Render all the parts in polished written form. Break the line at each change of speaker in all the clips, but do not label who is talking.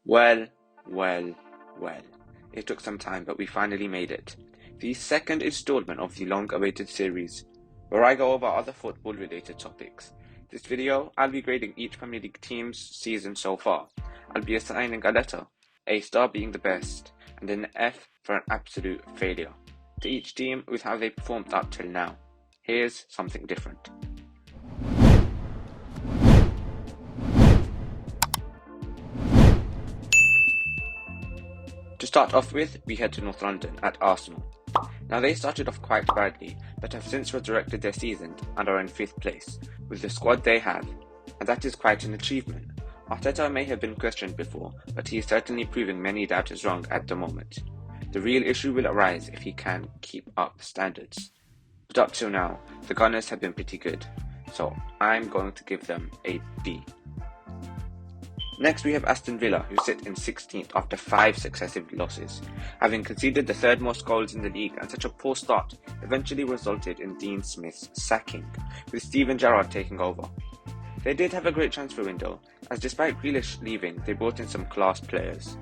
Well, well, well. It took some time, but we finally made it. The second installment of the long-awaited series, where I go over other football-related topics. This video, I'll be grading each Premier League team's season so far. I'll be assigning a letter, a star being the best, and an F for an absolute failure, to each team with how they performed up till now. Here's something different. To start off with, we head to North London at Arsenal. Now they started off quite badly, but have since resurrected their season and are in 5th place, with the squad they have, and that is quite an achievement. Arteta may have been questioned before, but he is certainly proving many doubters wrong at the moment. The real issue will arise if he can keep up standards. But up till now, the Gunners have been pretty good, so I'm going to give them a B. Next we have Aston Villa, who sit in 16th after 5 successive losses. Having conceded the 3rd most goals in the league, and such a poor start eventually resulted in Dean Smith's sacking, with Steven Gerrard taking over. They did have a great transfer window, as despite Grealish leaving, they brought in some class players.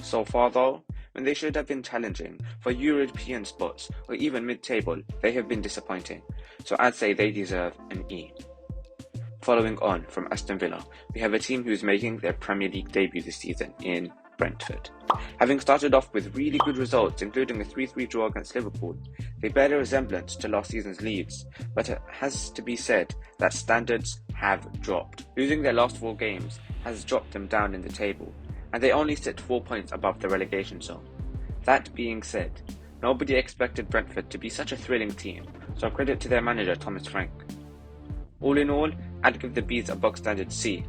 So far though, when they should have been challenging for European spots or even mid-table, they have been disappointing, so I'd say they deserve an E. Following on from Aston Villa, we have a team who is making their Premier League debut this season in Brentford. Having started off with really good results, including a 3-3 draw against Liverpool, they bear a resemblance to last season's Leeds, but it has to be said that standards have dropped. Losing their last 4 games has dropped them down in the table, and they only sit 4 points above the relegation zone. That being said, nobody expected Brentford to be such a thrilling team, so credit to their manager Thomas Frank. All in all, I'd give the Bees a bog standard C.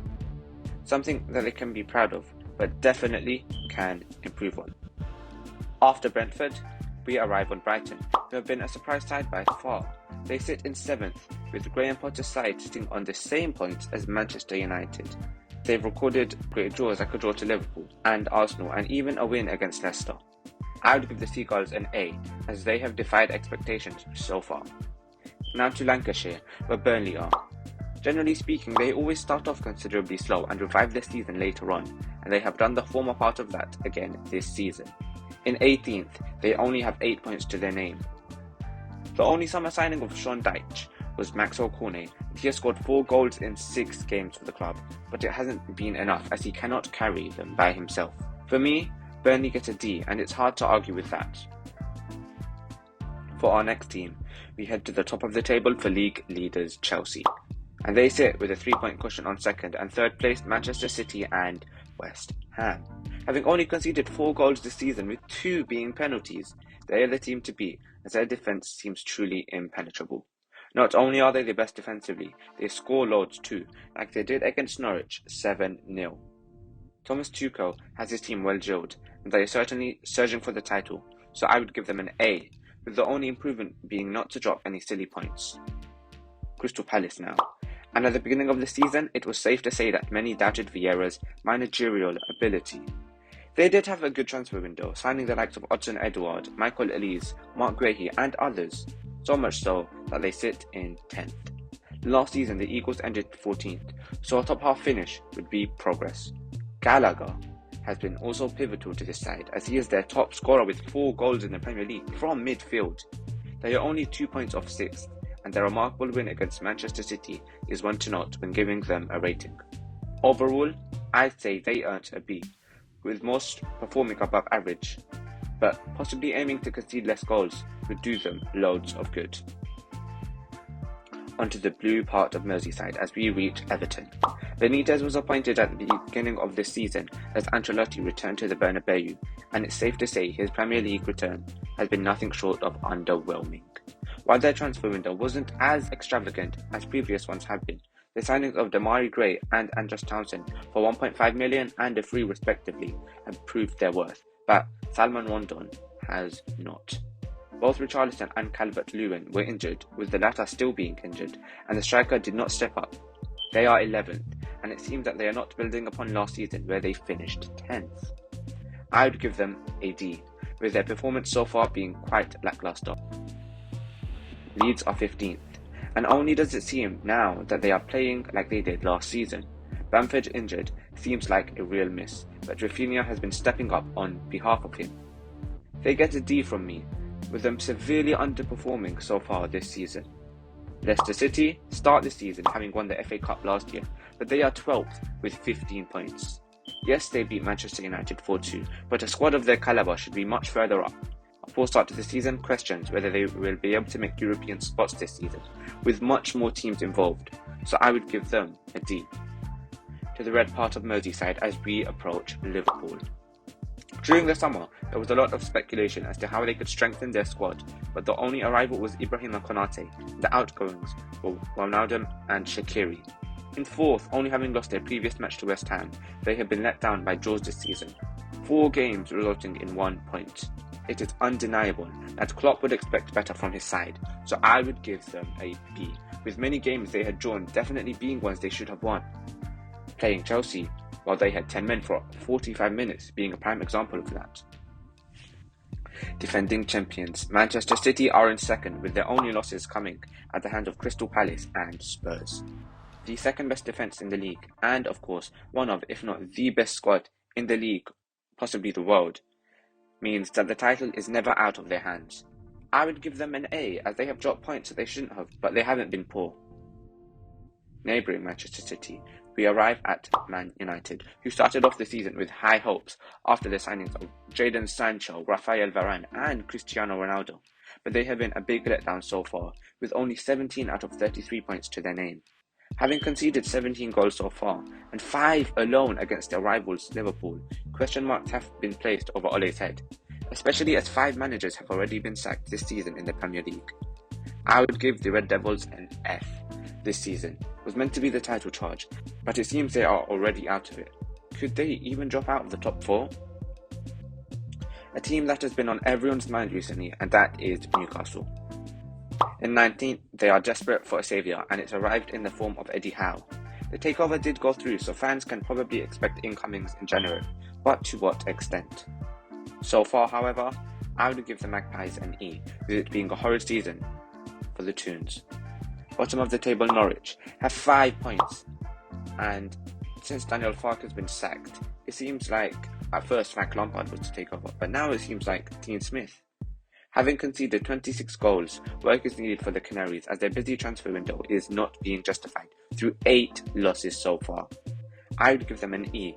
Something that they can be proud of, but definitely can improve on. After Brentford, we arrive on Brighton, who have been a surprise side by far. They sit in 7th, with Graham Potter's side sitting on the same points as Manchester United. They've recorded great draws like a draw to Liverpool and Arsenal, and even a win against Leicester. I would give the Seagulls an A, as they have defied expectations so far. Now to Lancashire, where Burnley are. Generally speaking, they always start off considerably slow and revive their season later on, and they have done the former part of that again this season. In 18th, they only have 8 points to their name. The only summer signing of Sean Dyche was Maxwell Cornet, and he has scored 4 goals in 6 games for the club, but it hasn't been enough as he cannot carry them by himself. For me, Burnley get a D, and it's hard to argue with that. For our next team, we head to the top of the table for league leaders Chelsea, and they sit with a 3-point cushion on 2nd and 3rd place Manchester City and West Ham. Having only conceded 4 goals this season, with 2 being penalties, they are the team to beat, as their defence seems truly impenetrable. Not only are they the best defensively, they score loads too, like they did against Norwich 7-0. Thomas Tuchel has his team well drilled, and they are certainly surging for the title, so I would give them an A, with the only improvement being not to drop any silly points. Crystal Palace now. And at the beginning of the season, it was safe to say that many doubted Vieira's managerial ability. They did have a good transfer window, signing the likes of Odsonne Edouard, Michael Elise, Mark Guehi and others, so much so that they sit in 10th. Last season, the Eagles ended 14th, so a top half finish would be progress. Gallagher has been also pivotal to this side, as he is their top scorer with 4 goals in the Premier League from midfield. They are only 2 points off 6th, and their remarkable win against Manchester City is one to note when giving them a rating. Overall, I'd say they earned a B, with most performing above average, but possibly aiming to concede less goals would do them loads of good. Onto the blue part of Merseyside as we reach Everton. Benitez was appointed at the beginning of this season as Ancelotti returned to the Bernabeu, and it's safe to say his Premier League return has been nothing short of underwhelming. While their transfer window wasn't as extravagant as previous ones have been, the signings of Damari Gray and Andros Townsend for 1.5 million and a free respectively have proved their worth, but Salman Rondon has not. Both Richarlison and Calvert-Lewin were injured, with the latter still being injured, and the striker did not step up. They are 11th, and it seems that they are not building upon last season where they finished 10th. I would give them a D, with their performance so far being quite lackluster. Leeds are 15th, and only does it seem now that they are playing like they did last season. Bamford injured, seems like a real miss, but Rafinha has been stepping up on behalf of him. They get a D from me, with them severely underperforming so far this season. Leicester City start the season having won the FA Cup last year, but they are 12th with 15 points. Yes, they beat Manchester United 4-2, but a squad of their calibre should be much further up. A poor start to the season questions whether they will be able to make European spots this season, with much more teams involved, so I would give them a D. To the red part of Merseyside as we approach Liverpool. During the summer, there was a lot of speculation as to how they could strengthen their squad, but the only arrival was Ibrahima Konate. The outgoings were Ronaldo and Shaqiri. In fourth, only having lost their previous match to West Ham, they have been let down by draws this season. 4 games resulting in 1 point. It is undeniable that Klopp would expect better from his side, so I would give them a B, with many games they had drawn definitely being ones they should have won. Playing Chelsea, while they had 10 men for 45 minutes, being a prime example of that. Defending champions, Manchester City are in second, with their only losses coming at the hands of Crystal Palace and Spurs. The second best defence in the league, and of course, one of, if not the best squad in the league, possibly the world, means that the title is never out of their hands. I would give them an A, as they have dropped points that they shouldn't have, but they haven't been poor. Neighbouring Manchester City, we arrive at Man United, who started off the season with high hopes after the signings of Jadon Sancho, Rafael Varane and Cristiano Ronaldo, but they have been a big letdown so far, with only 17 out of 33 points to their name. Having conceded 17 goals so far, and 5 alone against their rivals Liverpool, question marks have been placed over Ole's head, especially as 5 managers have already been sacked this season in the Premier League. I would give the Red Devils an F. This season was meant to be the title charge, but it seems they are already out of it. Could they even drop out of the top 4? A team that has been on everyone's mind recently, and that is Newcastle. In 19th, they are desperate for a saviour, and it's arrived in the form of Eddie Howe. The takeover did go through, so fans can probably expect incomings in January, but to what extent? So far, however, I would give the Magpies an E, with it being a horrid season for the Toons. Bottom of the table Norwich have 5 points, and since Daniel Farke has been sacked, it seems like at first Frank Lampard was to take over, but now it seems like Dean Smith. Having conceded 26 goals, work is needed for the Canaries as their busy transfer window is not being justified through 8 losses so far. I would give them an E.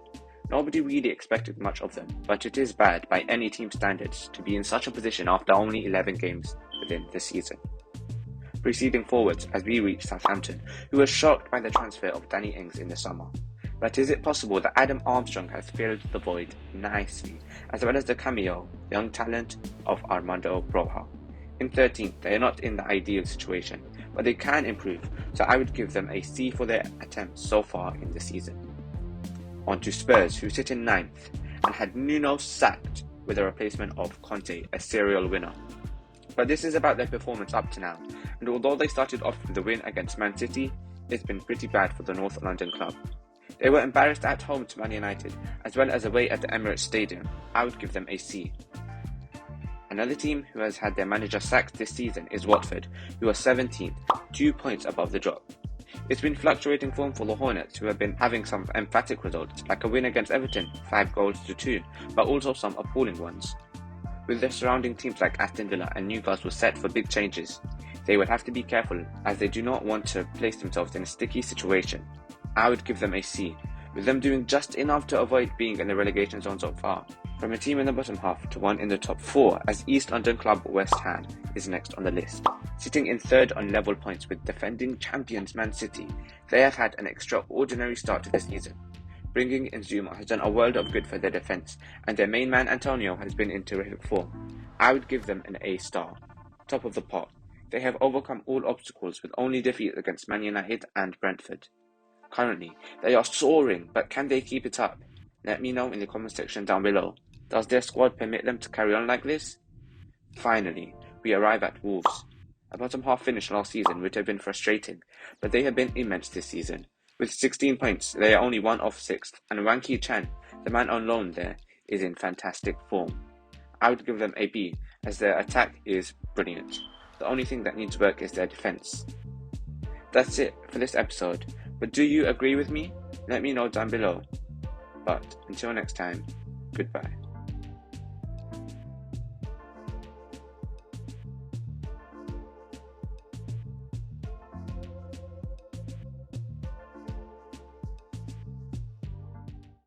Nobody really expected much of them, but it is bad by any team standards to be in such a position after only 11 games within the season. Proceeding forwards as we reach Southampton, who were shocked by the transfer of Danny Ings in the summer. But is it possible that Adam Armstrong has filled the void nicely, as well as the cameo, young talent of Armando Broja? In 13th, they are not in the ideal situation, but they can improve, so I would give them a C for their attempts so far in the season. On to Spurs, who sit in 9th, and had Nuno sacked with a replacement of Conte, a serial winner. But this is about their performance up to now, and although they started off with the win against Man City, it's been pretty bad for the North London club. They were embarrassed at home to Man United, as well as away at the Emirates Stadium. I would give them a C. Another team who has had their manager sacked this season is Watford, who are 17th, 2 points above the drop. It's been fluctuating form for the Hornets, who have been having some emphatic results, like a win against Everton, 5-2, but also some appalling ones. With their surrounding teams like Aston Villa and Newcastle set for big changes, they would have to be careful as they do not want to place themselves in a sticky situation. I would give them a C, with them doing just enough to avoid being in the relegation zone so far. From a team in the bottom half to one in the top 4, as East London club West Ham is next on the list. Sitting in 3rd on level points with defending champions Man City, they have had an extraordinary start to the season. Bringing in Zuma has done a world of good for their defence, and their main man Antonio has been in terrific form. I would give them an A star. Top of the pot. They have overcome all obstacles with only defeat against Man United and Brentford. Currently, they are soaring, but can they keep it up? Let me know in the comment section down below. Does their squad permit them to carry on like this? Finally, we arrive at Wolves. A bottom half finish last season would have been frustrating, but they have been immense this season. With 16 points, they are only 1 off 6th, and Wang Ki-chan, the man on loan there, is in fantastic form. I would give them a B, as their attack is brilliant. The only thing that needs work is their defence. That's it for this episode, but do you agree with me? Let me know down below. But until next time, goodbye.